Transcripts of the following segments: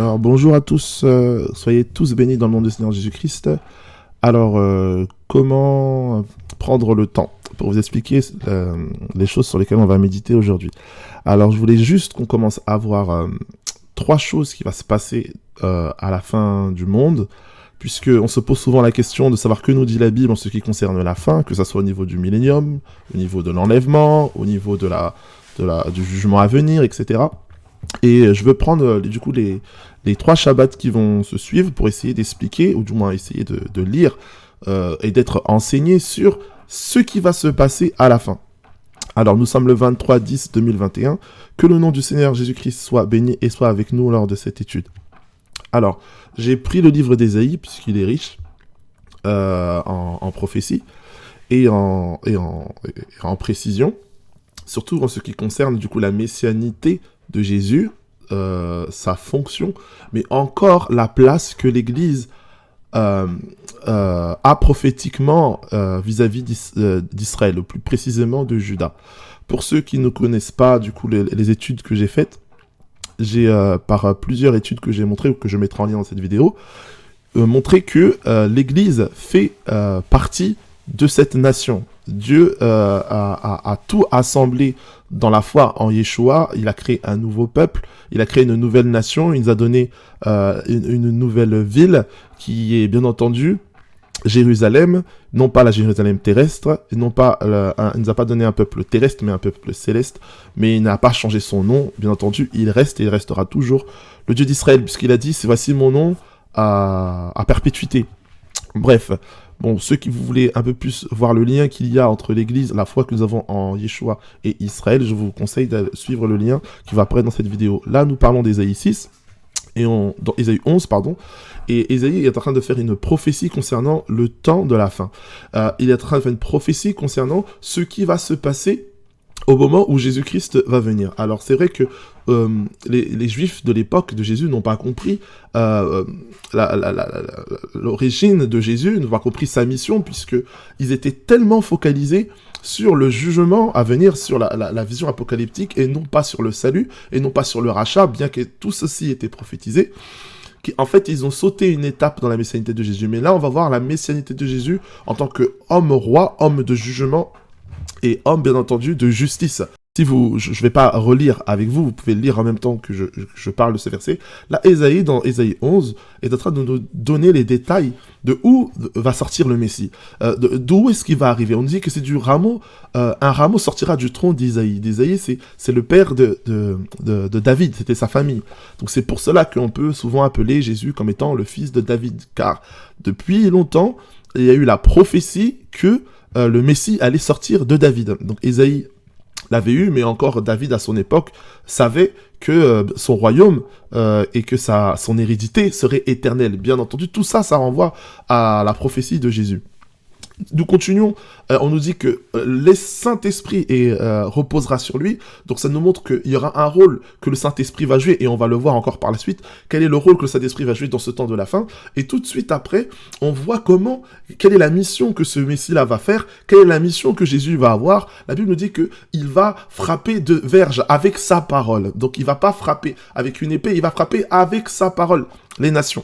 Alors bonjour à tous, soyez tous bénis dans le nom du Seigneur Jésus-Christ. Alors comment prendre le temps pour vous expliquer les choses sur lesquelles on va méditer aujourd'hui. Alors je voulais juste qu'on commence à voir trois choses qui vont se passer à la fin du monde, puisqu'on se pose souvent la question de savoir que nous dit la Bible en ce qui concerne la fin, que ce soit au niveau du millénium, au niveau de l'enlèvement, au niveau du jugement à venir, etc. Et je veux prendre du coup les trois Shabbats qui vont se suivre pour essayer d'expliquer, ou du moins essayer de lire et d'être enseigné sur ce qui va se passer à la fin. Alors nous sommes le 23/10/2021, que le nom du Seigneur Jésus-Christ soit béni et soit avec nous lors de cette étude. Alors, j'ai pris le livre d'Ésaïe, puisqu'il est riche en prophétie et en précision, surtout en ce qui concerne du coup la messianité de Jésus, sa fonction, mais encore la place que l'Église a prophétiquement vis-à-vis d'Israël, ou plus précisément de Juda. Pour ceux qui ne connaissent pas du coup les études que j'ai faites, j'ai par plusieurs études que j'ai montrées ou que je mettrai en lien dans cette vidéo, montré que l'Église fait partie de cette nation. Dieu a tout assemblé dans la foi en Yeshua. Il a créé un nouveau peuple, il a créé une nouvelle nation, il nous a donné une nouvelle ville qui est bien entendu Jérusalem, non pas la Jérusalem terrestre, et non pas, il nous a pas donné un peuple terrestre, mais un peuple céleste, mais il n'a pas changé son nom, bien entendu, il reste et il restera toujours le Dieu d'Israël, puisqu'il a dit, c'est voici mon nom à perpétuité. Bref, bon, ceux qui voulaient un peu plus voir le lien qu'il y a entre l'Église, la foi que nous avons en Yeshua et Israël, je vous conseille de suivre le lien qui va apparaître dans cette vidéo. Là, nous parlons d'Ésaïe 6, dans Ésaïe 11, pardon, et Ésaïe est en train de faire une prophétie concernant le temps de la fin. Il est en train de faire une prophétie concernant ce qui va se passer au moment où Jésus-Christ va venir. Alors c'est vrai que les Juifs de l'époque de Jésus n'ont pas compris l'origine de Jésus, n'ont pas compris sa mission, puisqu'ils étaient tellement focalisés sur le jugement à venir, sur la vision apocalyptique, et non pas sur le salut, et non pas sur le rachat, bien que tout ceci était prophétisé. En fait, ils ont sauté une étape dans la messianité de Jésus. Mais là, on va voir la messianité de Jésus en tant qu'homme roi, homme de jugement, et homme, bien entendu, de justice. Je ne vais pas relire avec vous, vous pouvez le lire en même temps que je parle de ce verset. Là, Ésaïe, dans Ésaïe 11, est en train de nous donner les détails de où va sortir le Messie, d'où est-ce qu'il va arriver. On dit que c'est du rameau, un rameau sortira du tronc d'Ésaïe. D'Ésaïe, c'est le père de David, c'était sa famille. Donc c'est pour cela qu'on peut souvent appeler Jésus comme étant le fils de David, car depuis longtemps, il y a eu la prophétie que le Messie allait sortir de David. Donc Ésaïe l'avait eu, mais encore David à son époque savait que son royaume et que son hérédité serait éternelle. Bien entendu, tout ça, ça renvoie à la prophétie de Jésus. Nous continuons, on nous dit que le Saint-Esprit reposera sur lui, donc ça nous montre qu'il y aura un rôle que le Saint-Esprit va jouer, et on va le voir encore par la suite, quel est le rôle que le Saint-Esprit va jouer dans ce temps de la fin, et tout de suite après, on voit quelle est la mission que ce Messie-là va faire, quelle est la mission que Jésus va avoir. La Bible nous dit qu'il va frapper de verge avec sa parole, donc il va pas frapper avec une épée, il va frapper avec sa parole les nations.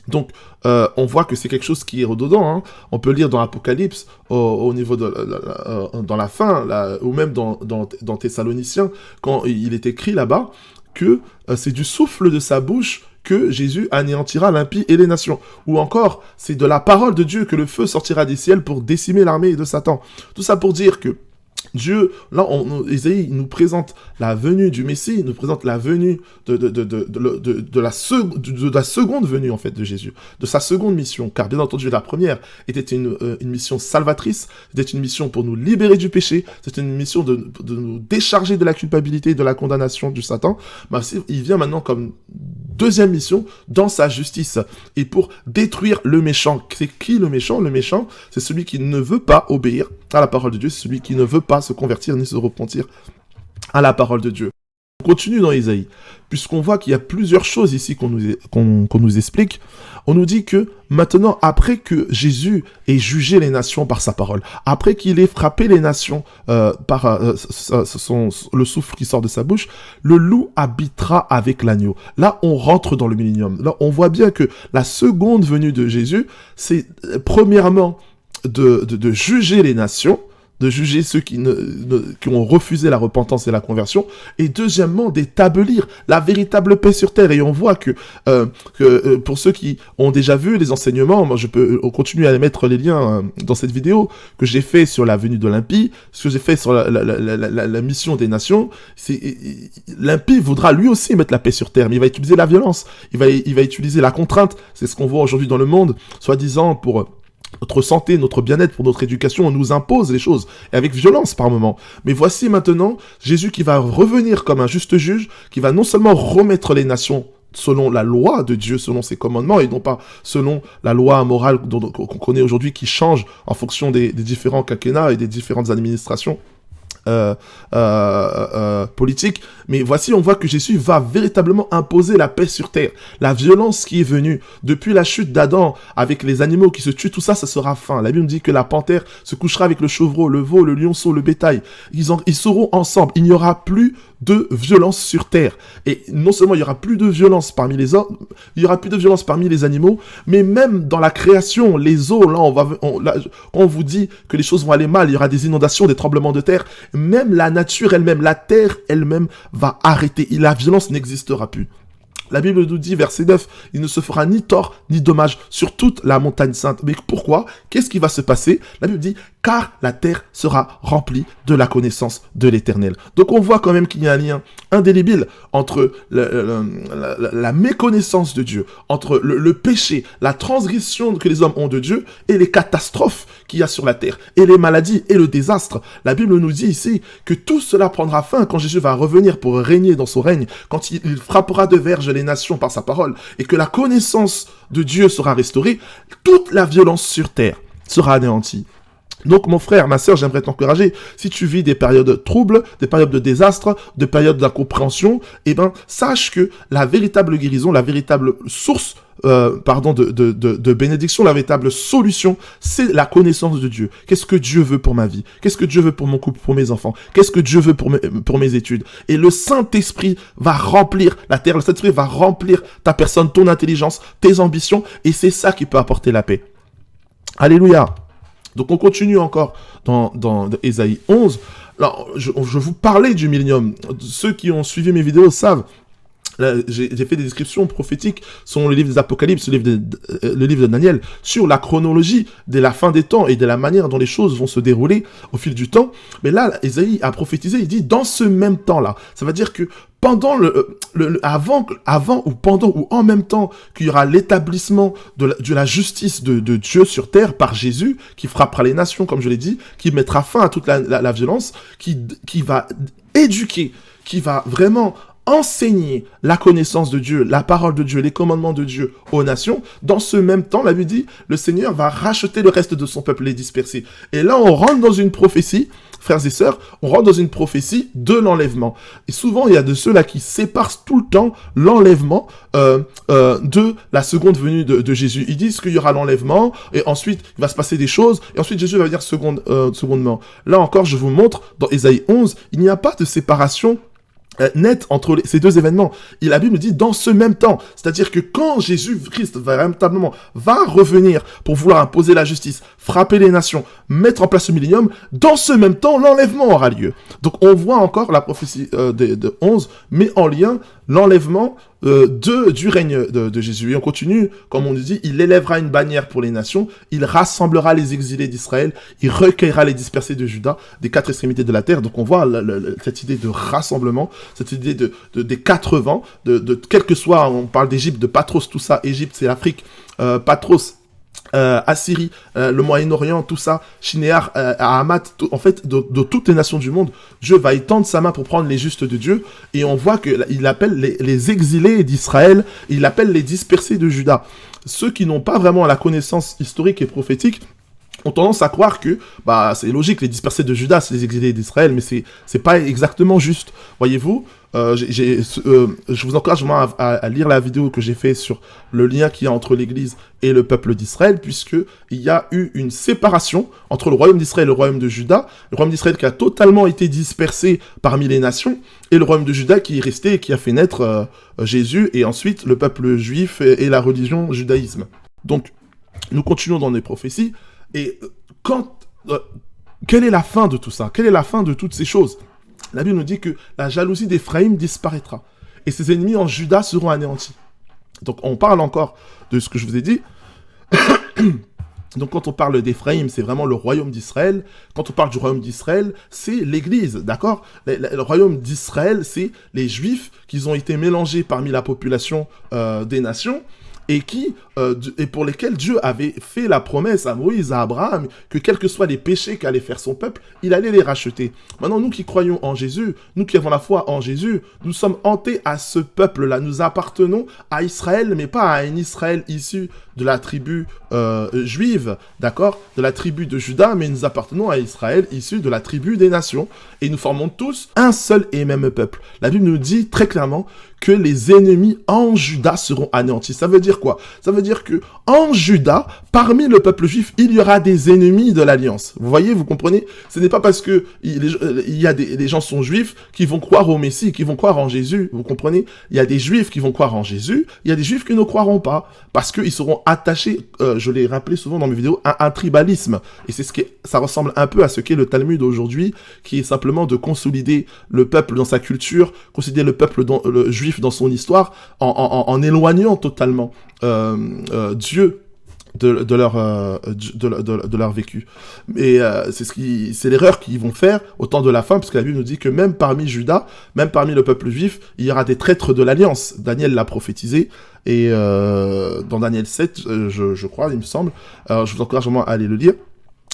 Donc, on voit que c'est quelque chose qui est redondant, hein. On peut lire dans l'Apocalypse, au niveau dans la fin, ou même dans Thessaloniciens, quand il est écrit là-bas, que c'est du souffle de sa bouche que Jésus anéantira l'impie et les nations. Ou encore, c'est de la parole de Dieu que le feu sortira des ciels pour décimer l'armée de Satan. Tout ça pour dire que Dieu, là, Ésaïe nous présente la venue du Messie, il nous présente la venue de la seconde venue, en fait, de Jésus, de sa seconde mission, car bien entendu, la première était une mission salvatrice, c'était une mission pour nous libérer du péché, c'était une mission de nous décharger de la culpabilité et de la condamnation du Satan, mais il vient maintenant comme deuxième mission dans sa justice, et pour détruire le méchant. C'est qui le méchant? Le méchant, c'est celui qui ne veut pas obéir à la parole de Dieu, c'est celui qui ne veut pas se convertir ni se repentir à la parole de Dieu. On continue dans Ésaïe, puisqu'on voit qu'il y a plusieurs choses ici qu'on nous explique. On nous dit que maintenant, après que Jésus ait jugé les nations par sa parole, après qu'il ait frappé les nations par le souffle qui sort de sa bouche, le loup habitera avec l'agneau. Là, on rentre dans le millénium. Là, on voit bien que la seconde venue de Jésus, c'est premièrement de juger les nations, de juger ceux qui ont refusé la repentance et la conversion, et deuxièmement, d'établir la véritable paix sur terre. Et on voit que pour ceux qui ont déjà vu les enseignements, moi je peux continuer à mettre les liens dans cette vidéo que j'ai fait sur la venue d'Olympie, ce que j'ai fait sur la mission des nations. L'impie voudra lui aussi mettre la paix sur terre, mais il va utiliser la violence, il va utiliser la contrainte. C'est ce qu'on voit aujourd'hui dans le monde, soi-disant pour notre santé, notre bien-être, pour notre éducation, on nous impose les choses, et avec violence par moments. Mais voici maintenant Jésus qui va revenir comme un juste juge, qui va non seulement remettre les nations selon la loi de Dieu, selon ses commandements, et non pas selon la loi morale qu'on connaît aujourd'hui, qui change en fonction des différents quinquennats et des différentes administrations politique, mais voici, on voit que Jésus va véritablement imposer la paix sur terre. La violence qui est venue depuis la chute d'Adam, avec les animaux qui se tuent, tout ça, ça sera fin. La Bible dit que la panthère se couchera avec le chevreau, le veau, le lionceau, le bétail. Ils seront ensemble. Il n'y aura plus de violence sur terre. Et non seulement il y aura plus de violence parmi les hommes, il y aura plus de violence parmi les animaux, mais même dans la création, les eaux, là, on vous dit que les choses vont aller mal, il y aura des inondations, des tremblements de terre, même la nature elle-même, la terre elle-même va arrêter, et la violence n'existera plus. La Bible nous dit, verset 9, il ne se fera ni tort ni dommage sur toute la montagne sainte. Mais pourquoi? Qu'est-ce qui va se passer? La Bible dit, car la terre sera remplie de la connaissance de l'Éternel. Donc on voit quand même qu'il y a un lien indélébile entre la méconnaissance de Dieu, entre le péché, la transgression que les hommes ont de Dieu, et les catastrophes qu'il y a sur la terre, et les maladies et le désastre. La Bible nous dit ici que tout cela prendra fin quand Jésus va revenir pour régner dans son règne, quand il frappera de verge les nations par sa parole, et que la connaissance de Dieu sera restaurée, toute la violence sur terre sera anéantie. Donc mon frère, ma sœur, j'aimerais t'encourager, si tu vis des périodes troubles, des périodes de désastre, des périodes d'incompréhension, eh ben, sache que la véritable guérison, la véritable source de bénédiction, la véritable solution, c'est la connaissance de Dieu. Qu'est-ce que Dieu veut pour ma vie? Qu'est-ce que Dieu veut pour mon couple, pour mes enfants? Qu'est-ce que Dieu veut pour mes études? Et le Saint-Esprit va remplir la terre, le Saint-Esprit va remplir ta personne, ton intelligence, tes ambitions, et c'est ça qui peut apporter la paix. Alléluia. Donc on continue encore dans Ésaïe 11. Alors, je vous parlais du millénium. Ceux qui ont suivi mes vidéos savent. J'ai fait des descriptions prophétiques sur le livre des Apocalypses, le livre de Daniel, sur la chronologie de la fin des temps et de la manière dont les choses vont se dérouler au fil du temps. Mais là, Ésaïe a prophétisé, il dit dans ce même temps-là. Ça veut dire que pendant avant ou pendant ou en même temps qu'il y aura l'établissement de la justice de Dieu sur terre par Jésus, qui frappera les nations, comme je l'ai dit, qui mettra fin à toute la violence, qui va éduquer, qui va vraiment enseigner la connaissance de Dieu, la parole de Dieu, les commandements de Dieu aux nations. Dans ce même temps, la Bible dit, le Seigneur va racheter le reste de son peuple, les disperser. Et là, on rentre dans une prophétie, frères et sœurs, on rentre dans une prophétie de l'enlèvement. Et souvent, il y a de ceux-là qui séparent tout le temps l'enlèvement de la seconde venue de Jésus. Ils disent qu'il y aura l'enlèvement, et ensuite, il va se passer des choses, et ensuite, Jésus va venir secondement. Là encore, je vous montre, dans Ésaïe 11, il n'y a pas de séparation net entre ces deux événements. Et la Bible dit dans ce même temps, c'est-à-dire que quand Jésus-Christ véritablement va revenir pour vouloir imposer la justice, frapper les nations, mettre en place le millénium, dans ce même temps, l'enlèvement aura lieu. Donc on voit encore la prophétie de 11, mais en lien l'enlèvement du règne de Jésus. Et on continue, comme on nous dit, il élèvera une bannière pour les nations, il rassemblera les exilés d'Israël, il recueillera les dispersés de Juda, des quatre extrémités de la terre. Donc on voit cette idée de rassemblement, cette idée des quatre vents, quel que soit, on parle d'Égypte, de Patros, tout ça, Égypte c'est l'Afrique, Patros, Assyrie, le Moyen-Orient, tout ça, Shinéar, Hamat, en fait, de toutes les nations du monde, Dieu va étendre sa main pour prendre les justes de Dieu, et on voit qu'il appelle les exilés d'Israël, il appelle les dispersés de Juda. Ceux qui n'ont pas vraiment la connaissance historique et prophétique ont tendance à croire que c'est logique, les dispersés de Juda, c'est les exilés d'Israël, mais c'est pas exactement juste. Voyez-vous, je vous encourage vraiment à lire la vidéo que j'ai fait sur le lien qu'il y a entre l'Église et le peuple d'Israël, puisqu'il y a eu une séparation entre le royaume d'Israël et le royaume de Juda, le royaume d'Israël qui a totalement été dispersé parmi les nations, et le royaume de Juda qui est resté et qui a fait naître Jésus, et ensuite le peuple juif et la religion judaïsme. Donc, nous continuons dans les prophéties. Et quelle est la fin de tout ça? Quelle est la fin de toutes ces choses? La Bible nous dit que la jalousie d'Éphraïm disparaîtra. Et ses ennemis en Juda seront anéantis. Donc on parle encore de ce que je vous ai dit. Donc quand on parle d'Éphraïm, c'est vraiment le royaume d'Israël. Quand on parle du royaume d'Israël, c'est l'Église, d'accord? Le royaume d'Israël, c'est les Juifs qui ont été mélangés parmi la population des nations. Et pour lesquels Dieu avait fait la promesse à Moïse, à Abraham, que quels que soient les péchés qu'allait faire son peuple, il allait les racheter. Maintenant, nous qui croyons en Jésus, nous qui avons la foi en Jésus, nous sommes hantés à ce peuple-là. Nous appartenons à Israël, mais pas à un Israël issu de la tribu juive, d'accord, de la tribu de Juda, mais nous appartenons à Israël issu de la tribu des nations. Et nous formons tous un seul et même peuple. La Bible nous dit très clairement que les ennemis en Juda seront anéantis. Ça veut dire quoi? Ça veut dire que en Juda, parmi le peuple juif, il y aura des ennemis de l'alliance. Vous voyez, vous comprenez? Ce n'est pas parce que les gens sont juifs qui vont croire au Messie, qui vont croire en Jésus. Vous comprenez? Il y a des juifs qui vont croire en Jésus, il y a des juifs qui ne croiront pas, parce qu'ils seront attachés, je l'ai rappelé souvent dans mes vidéos, à un tribalisme. Et ça ressemble un peu à ce qu'est le Talmud aujourd'hui, qui est simplement de consolider le peuple dans sa culture, consolider le peuple le juif dans son histoire, en éloignant totalement Dieu de leur vécu. Et c'est l'erreur qu'ils vont faire au temps de la fin, parce que la Bible nous dit que même parmi Juda, même parmi le peuple juif, il y aura des traîtres de l'alliance. Daniel l'a prophétisé, et dans Daniel 7, je crois, il me semble, je vous encourage vraiment à aller le lire.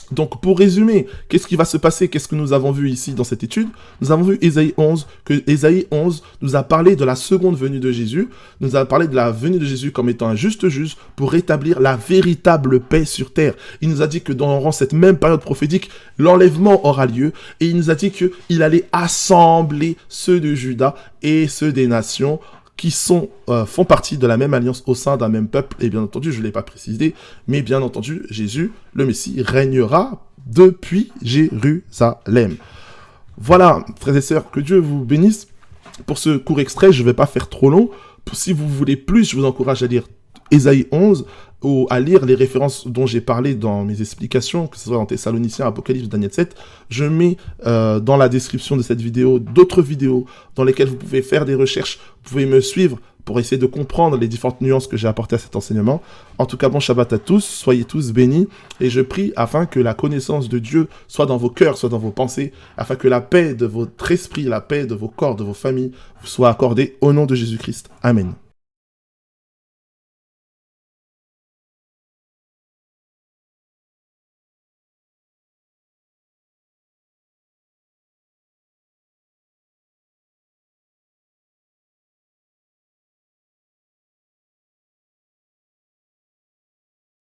Donc, pour résumer, qu'est-ce qui va se passer? Qu'est-ce que nous avons vu ici dans cette étude? Nous avons vu Ésaïe 11, que Ésaïe 11 nous a parlé de la seconde venue de Jésus, nous a parlé de la venue de Jésus comme étant un juste juge pour rétablir la véritable paix sur terre. Il nous a dit que durant cette même période prophétique, l'enlèvement aura lieu, et il nous a dit qu'il allait assembler ceux de Juda et ceux des nations qui font partie de la même alliance au sein d'un même peuple. Et bien entendu, je ne l'ai pas précisé, mais bien entendu, Jésus, le Messie, régnera depuis Jérusalem. Voilà, frères et sœurs, que Dieu vous bénisse. Pour ce court extrait, je ne vais pas faire trop long. Si vous voulez plus, je vous encourage à lire Ésaïe 11, ou à lire les références dont j'ai parlé dans mes explications, que ce soit en Thessaloniciens, Apocalypse, Daniel 7. Je mets dans la description de cette vidéo d'autres vidéos dans lesquelles vous pouvez faire des recherches, vous pouvez me suivre pour essayer de comprendre les différentes nuances que j'ai apportées à cet enseignement. En tout cas, bon Shabbat à tous, soyez tous bénis, et je prie afin que la connaissance de Dieu soit dans vos cœurs, soit dans vos pensées, afin que la paix de votre esprit, la paix de vos corps, de vos familles, vous soit accordée au nom de Jésus-Christ. Amen.